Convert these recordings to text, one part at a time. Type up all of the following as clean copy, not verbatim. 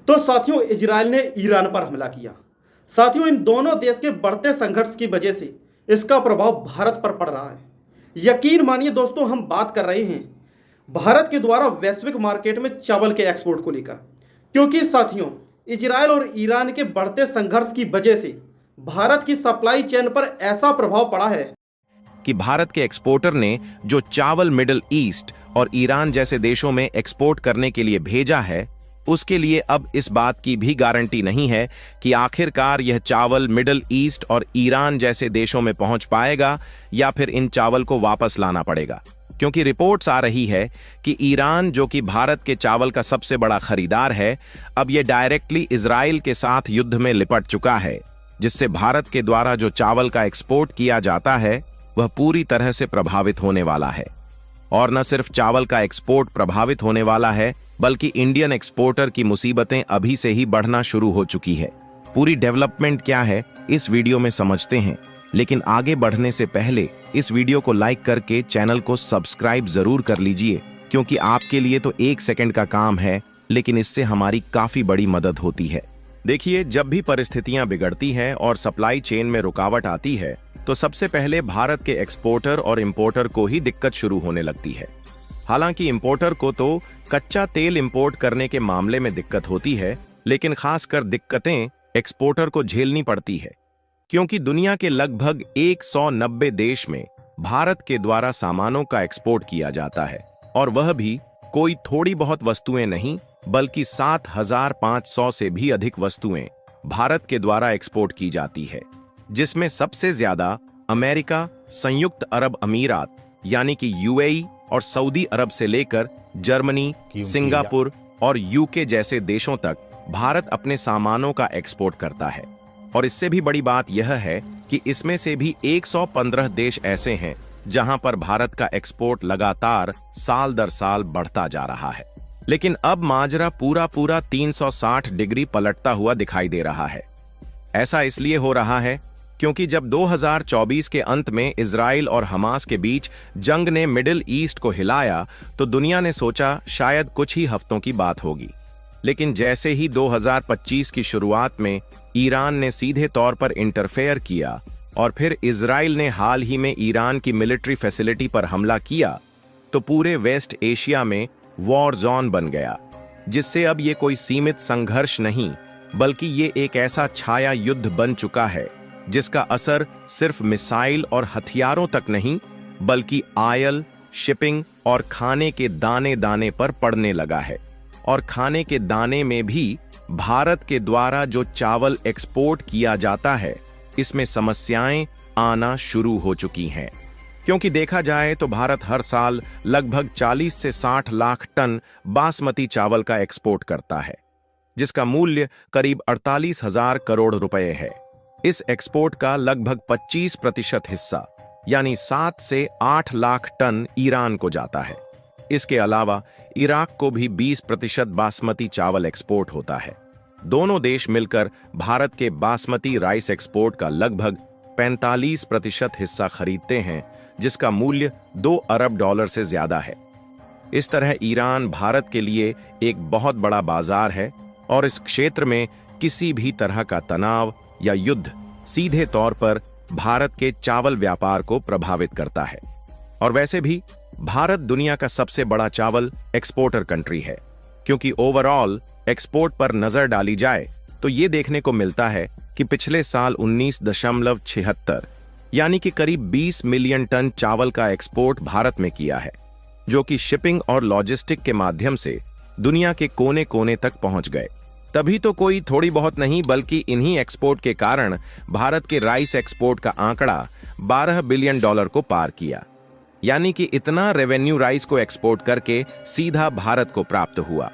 तो साथियों, इजराइल ने ईरान पर हमला किया। साथियों, इन दोनों देश के बढ़ते संघर्ष की वजह से इसका प्रभाव भारत पर पड़ रहा है। यकीन मानिए दोस्तों, हम बात कर रहे हैं भारत के द्वारा वैश्विक मार्केट में चावल के एक्सपोर्ट को लेकर, क्योंकि साथियों, इजराइल और ईरान के बढ़ते संघर्ष की वजह से भारत की सप्लाई चेन पर ऐसा प्रभाव पड़ा है कि भारत के एक्सपोर्टर ने जो चावल मिडिल ईस्ट और ईरान जैसे देशों में एक्सपोर्ट करने के लिए भेजा है, उसके लिए अब इस बात की भी गारंटी नहीं है कि आखिरकार यह चावल मिडिल ईस्ट और ईरान जैसे देशों में पहुंच पाएगा या फिर इन चावल को वापस लाना पड़ेगा। क्योंकि रिपोर्ट्स आ रही है कि ईरान, जो कि भारत के चावल का सबसे बड़ा खरीदार है, अब यह डायरेक्टली इजराइल के साथ युद्ध में लिपट चुका है, जिससे भारत के द्वारा जो चावल का एक्सपोर्ट किया जाता है वह पूरी तरह से प्रभावित होने वाला है। और न सिर्फ चावल का एक्सपोर्ट प्रभावित होने वाला है, बल्कि इंडियन एक्सपोर्टर की मुसीबतें अभी से ही बढ़ना शुरू हो चुकी है। पूरी डेवलपमेंट क्या है इस वीडियो में समझते हैं, लेकिन आगे बढ़ने से पहले इस वीडियो को लाइक करके चैनल को सब्सक्राइब जरूर कर लीजिए, क्योंकि आपके लिए तो 1 सेकंड का काम है, लेकिन इससे हमारी काफी बड़ी मदद होती है। देखिए, जब भी परिस्थितियां बिगड़ती हैं और सप्लाई चेन में रुकावट आती है, तो सबसे पहले भारत के एक्सपोर्टर और इंपोर्टर को ही दिक्कत शुरू होने लगती है। हालांकि इंपोर्टर को तो कच्चा तेल इंपोर्ट करने के मामले में दिक्कत होती है, लेकिन खासकर दिक्कतें एक्सपोर्टर को झेलनी पड़ती है, क्योंकि दुनिया के लगभग 190 देश में भारत के द्वारा सामानों का एक्सपोर्ट किया जाता है, और वह भी कोई थोड़ी बहुत वस्तुएं नहीं, बल्कि 7,500 से भी अधिक वस्तुएं भारत के द्वारा एक्सपोर्ट की जाती है, जिसमें सबसे ज्यादा अमेरिका, संयुक्त अरब अमीरात यानी कि यूएई और सऊदी अरब से लेकर जर्मनी, सिंगापुर और यूके जैसे देशों तक भारत अपने सामानों का एक्सपोर्ट करता है। और इससे भी बड़ी बात यह है कि इसमें से भी 115 देश ऐसे हैं जहां पर भारत का एक्सपोर्ट लगातार साल दर साल बढ़ता जा रहा है। लेकिन अब माजरा पूरा 360 डिग्री पलटता हुआ दिखाई दे रहा है। ऐसा इसलिए हो रहा है क्योंकि जब 2024 के अंत में इजराइल और हमास के बीच जंग ने मिडिल ईस्ट को हिलाया, तो दुनिया ने सोचा शायद कुछ ही हफ्तों की बात होगी। लेकिन जैसे ही 2025 की शुरुआत में ईरान ने सीधे तौर पर इंटरफेयर किया और फिर इजराइल ने हाल ही में ईरान की मिलिट्री फैसिलिटी पर हमला किया, तो पूरे वेस्ट एशिया में वॉर जोन बन गया, जिससे अब ये कोई सीमित संघर्ष नहीं, बल्कि ये एक ऐसा छाया युद्ध बन चुका है जिसका असर सिर्फ मिसाइल और हथियारों तक नहीं, बल्कि आयल, शिपिंग और खाने के दाने दाने पर पड़ने लगा है। और खाने के दाने में भी भारत के द्वारा जो चावल एक्सपोर्ट किया जाता है, इसमें समस्याएं आना शुरू हो चुकी हैं। क्योंकि देखा जाए तो भारत हर साल लगभग 40 से 60 लाख टन बासमती चावल का एक्सपोर्ट करता है, जिसका मूल्य करीब 48,000 करोड़ रुपए है। इस एक्सपोर्ट का लगभग 25% हिस्सा यानी 7 से 8 लाख टन ईरान को जाता है। इसके अलावा इराक को भी 20% बासमती चावल एक्सपोर्ट होता है। दोनों देश मिलकर भारत के बासमती राइस एक्सपोर्ट का लगभग 45% हिस्सा खरीदते हैं, जिसका मूल्य $2 अरब से ज्यादा है। इस तरह ईरान भारत के लिए एक बहुत बड़ा बाजार है, और इस क्षेत्र में किसी भी तरह का तनाव या युद्ध सीधे तौर पर भारत के चावल व्यापार को प्रभावित करता है। और वैसे भी भारत दुनिया का सबसे बड़ा चावल एक्सपोर्टर कंट्री है, क्योंकि ओवरऑल एक्सपोर्ट पर नजर डाली जाए तो ये देखने को मिलता है कि पिछले साल 19.76 यानी कि करीब 20 मिलियन टन चावल का एक्सपोर्ट भारत में किया है, जो कि शिपिंग और लॉजिस्टिक के माध्यम से दुनिया के कोने कोने तक पहुंच गए। तभी तो कोई थोड़ी बहुत नहीं, बल्कि इन्हीं एक्सपोर्ट के कारण भारत के राइस एक्सपोर्ट का आंकड़ा $12 बिलियन को पार किया। यानी कि इतना रेवेन्यू राइस को एक्सपोर्ट करके सीधा भारत को प्राप्त हुआ।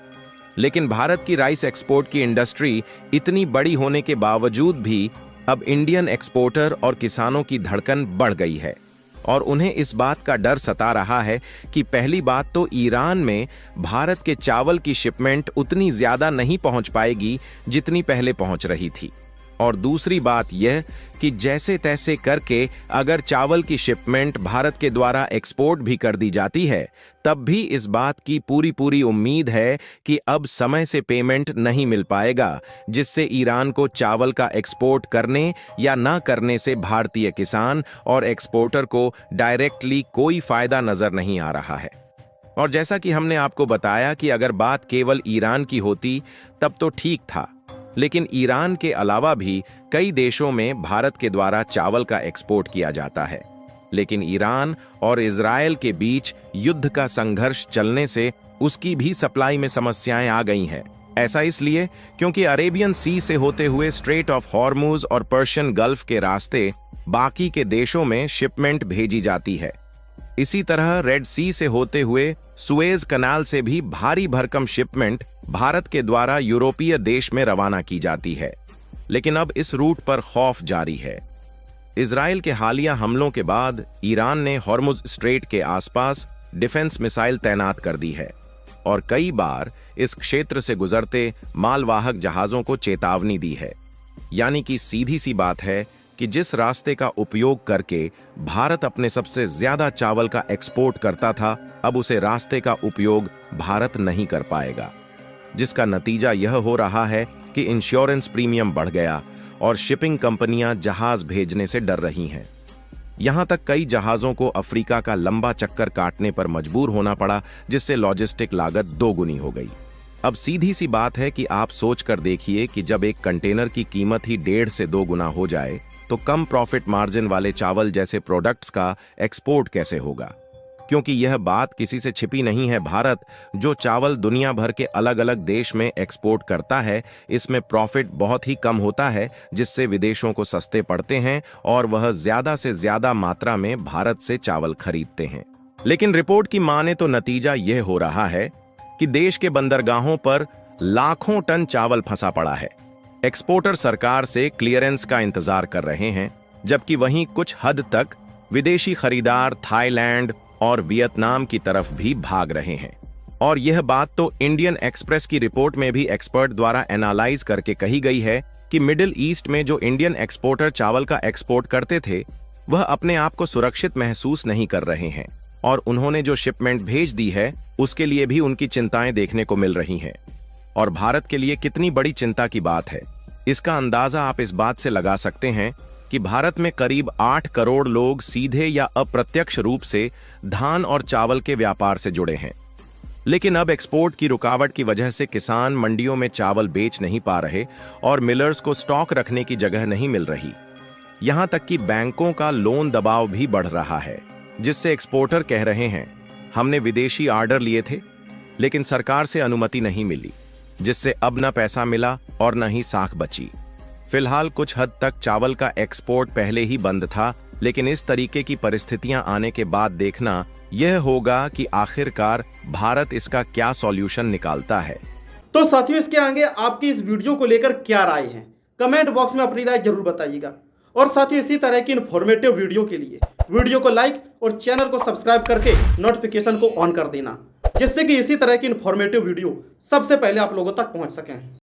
लेकिन भारत की राइस एक्सपोर्ट की इंडस्ट्री इतनी बड़ी होने के बावजूद भी अब इंडियन एक्सपोर्टर और किसानों की धड़कन बढ़ गई है, और उन्हें इस बात का डर सता रहा है कि पहली बात तो ईरान में भारत के चावल की शिपमेंट उतनी ज्यादा नहीं पहुंच पाएगी जितनी पहले पहुंच रही थी, और दूसरी बात यह कि जैसे तैसे करके अगर चावल की शिपमेंट भारत के द्वारा एक्सपोर्ट भी कर दी जाती है, तब भी इस बात की पूरी उम्मीद है कि अब समय से पेमेंट नहीं मिल पाएगा, जिससे ईरान को चावल का एक्सपोर्ट करने या ना करने से भारतीय किसान और एक्सपोर्टर को डायरेक्टली कोई फायदा नजर नहीं आ रहा है। और जैसा कि हमने आपको बताया कि अगर बात केवल ईरान की होती तब तो ठीक था, लेकिन ईरान के अलावा भी कई देशों में भारत के द्वारा चावल का एक्सपोर्ट किया जाता है। लेकिन ईरान और इजराइल के बीच युद्ध का संघर्ष चलने से उसकी भी सप्लाई में समस्याएं आ गई हैं। ऐसा इसलिए क्योंकि अरेबियन सी से होते हुए स्ट्रेट ऑफ हॉर्मुज और पर्शियन गल्फ के रास्ते बाकी के देशों में शिपमेंट भेजी जाती है। इसी तरह रेड सी से होते हुए सुएज कनाल से भी भारी भरकम शिपमेंट भारत के द्वारा यूरोपीय देश में रवाना की जाती है। लेकिन अब इस रूट पर खौफ जारी है। इजराइल के हालिया हमलों के बाद ईरान ने हॉर्मुज स्ट्रेट के आसपास डिफेंस मिसाइल तैनात कर दी है और कई बार इस क्षेत्र से गुजरते मालवाहक जहाजों को चेतावनी दी है। यानी कि सीधी सी बात है कि जिस रास्ते का उपयोग करके भारत अपने सबसे ज्यादा चावल का एक्सपोर्ट करता था, अब उसे रास्ते का उपयोग भारत नहीं कर पाएगा, जिसका नतीजा यह हो रहा है कि इंश्योरेंस प्रीमियम बढ़ गया और शिपिंग कंपनियां जहाज भेजने से डर रही हैं। यहां तक कई जहाजों को अफ्रीका का लंबा चक्कर काटने पर मजबूर होना पड़ा, जिससे लॉजिस्टिक लागत दोगुनी हो गई। अब सीधी सी बात है कि आप सोच कर देखिए कि जब एक कंटेनर की कीमत ही 1.5 से 2 गुना हो जाए तो कम प्रॉफिट मार्जिन वाले चावल जैसे प्रोडक्ट्स का एक्सपोर्ट कैसे होगा। क्योंकि यह बात किसी से छिपी नहीं है, भारत जो चावल दुनिया भर के अलग अलग देश में एक्सपोर्ट करता है, इसमें प्रॉफिट बहुत ही कम होता है, जिससे विदेशों को सस्ते पड़ते हैं और वह ज्यादा से ज्यादा मात्रा में भारत से चावल खरीदते हैं। लेकिन रिपोर्ट की माने तो नतीजा यह हो रहा है कि देश के बंदरगाहों पर लाखों टन चावल फंसा पड़ा है। एक्सपोर्टर सरकार से क्लियरेंस का इंतजार कर रहे हैं, जबकि वहीं कुछ हद तक विदेशी खरीदार थाईलैंड और वियतनाम की तरफ भी भाग रहे हैं। और यह बात तो इंडियन एक्सप्रेस की रिपोर्ट में भी एक्सपर्ट द्वारा एनालाइज करके कही गई है कि मिडिल ईस्ट में जो इंडियन एक्सपोर्टर चावल का एक्सपोर्ट करते थे, वह अपने आप को सुरक्षित महसूस नहीं कर रहे हैं और उन्होंने जो शिपमेंट भेज दी है उसके लिए भी उनकी चिंताएं देखने को मिल रही हैं। और भारत के लिए कितनी बड़ी चिंता की बात है, इसका अंदाजा आप इस बात से लगा सकते हैं कि भारत में करीब 8 करोड़ लोग सीधे या अप्रत्यक्ष रूप से धान और चावल के व्यापार से जुड़े हैं। लेकिन अब एक्सपोर्ट की रुकावट की वजह से किसान मंडियों में चावल बेच नहीं पा रहे और मिलर्स को स्टॉक रखने की जगह नहीं मिल रही। यहां तक कि बैंकों का लोन दबाव भी बढ़ रहा है, जिससे एक्सपोर्टर कह रहे हैं हमने विदेशी ऑर्डर लिए थे लेकिन सरकार से अनुमति नहीं मिली, जिससे अब न पैसा मिला और न ही साख बची। फिलहाल कुछ हद तक चावल का एक्सपोर्ट पहले ही बंद था, लेकिन इस तरीके की परिस्थितियां आने के बाद देखना यह होगा कि आखिरकार भारत इसका क्या सॉल्यूशन निकालता है। तो साथियों, इसके आगे आपकी इस वीडियो को लेकर क्या राय है, कमेंट बॉक्स में अपनी राय जरूर बताइएगा। और साथियों, इसी तरह की इन्फॉर्मेटिव वीडियो के लिए वीडियो को लाइक और चैनल को सब्सक्राइब करके नोटिफिकेशन को ऑन कर देना, जिससे कि इसी तरह की इन्फॉर्मेटिव वीडियो सबसे पहले आप लोगों तक पहुंच सकें।